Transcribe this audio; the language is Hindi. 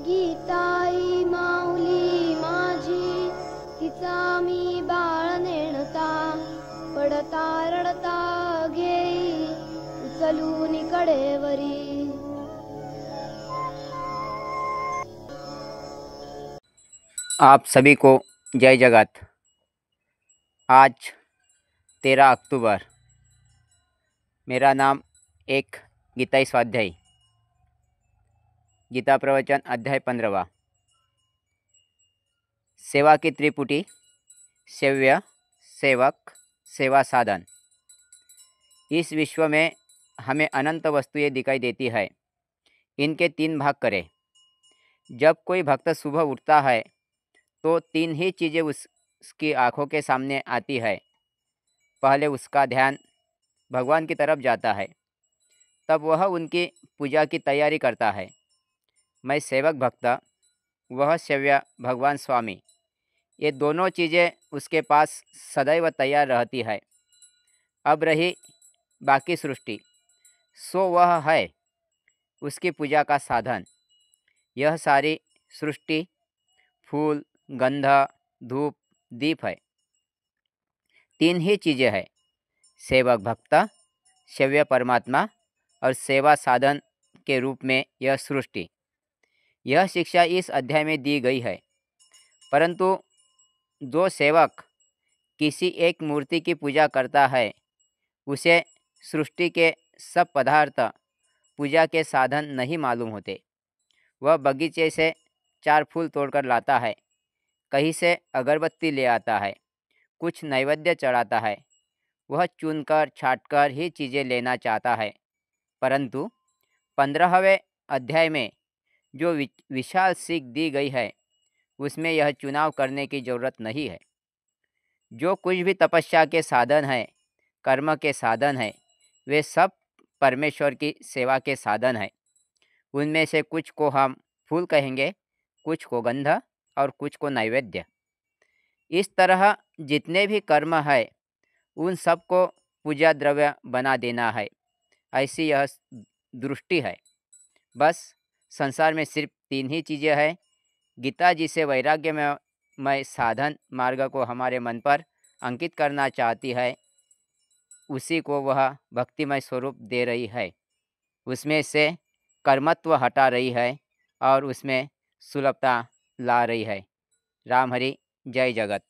गीताई माऊली माझी, तिचा मी बाळ नेणता, पडता रडता घेई उचलून कडेवरी। आप सभी को जय जगत। आज 13 अक्टूबर। मेरा नाम एक गीताई स्वाध्यायी। गीता प्रवचन अध्याय 15। सेवा की त्रिपुटी, सेव्य, सेवक, सेवा साधन। इस विश्व में हमें अनंत वस्तुएं दिखाई देती है। इनके 3 भाग करें। जब कोई भक्त सुबह उठता है तो 3 ही चीज़ें उसकी आँखों के सामने आती है। पहले उसका ध्यान भगवान की तरफ जाता है, तब वह उनकी पूजा की तैयारी करता है। मैं सेवक भक्त, वह सेव्य भगवान स्वामी, ये दोनों चीज़ें उसके पास सदैव तैयार रहती है। अब रही बाकी सृष्टि, सो वह है उसकी पूजा का साधन। यह सारी सृष्टि फूल, गंध, धूप, दीप है। 3 ही चीज़ें हैं, सेवक भक्त, सेव्य परमात्मा और सेवा साधन के रूप में यह सृष्टि। यह शिक्षा इस अध्याय में दी गई है। परंतु जो सेवक किसी एक मूर्ति की पूजा करता है, उसे सृष्टि के सब पदार्थ पूजा के साधन नहीं मालूम होते। वह बगीचे से 4 फूल तोड़कर लाता है, कहीं से अगरबत्ती ले आता है, कुछ नैवेद्य चढ़ाता है। वह चुनकर छांटकर ही चीज़ें लेना चाहता है। परंतु 15वें अध्याय में जो विशाल सीख दी गई है, उसमें यह चुनाव करने की ज़रूरत नहीं है। जो कुछ भी तपस्या के साधन है, कर्म के साधन है, वे सब परमेश्वर की सेवा के साधन है। उनमें से कुछ को हम फूल कहेंगे, कुछ को गंध और कुछ को नैवेद्य। इस तरह जितने भी कर्म है, उन सबको पूजा द्रव्य बना देना है, ऐसी यह दृष्टि है। बस संसार में सिर्फ 3 ही चीज़ें हैं। गीता जी से वैराग्य में साधन मार्ग को हमारे मन पर अंकित करना चाहती है, उसी को वह भक्तिमय स्वरूप दे रही है। उसमें से कर्मत्व हटा रही है और उसमें सुलभता ला रही है। राम हरि, जय जगत।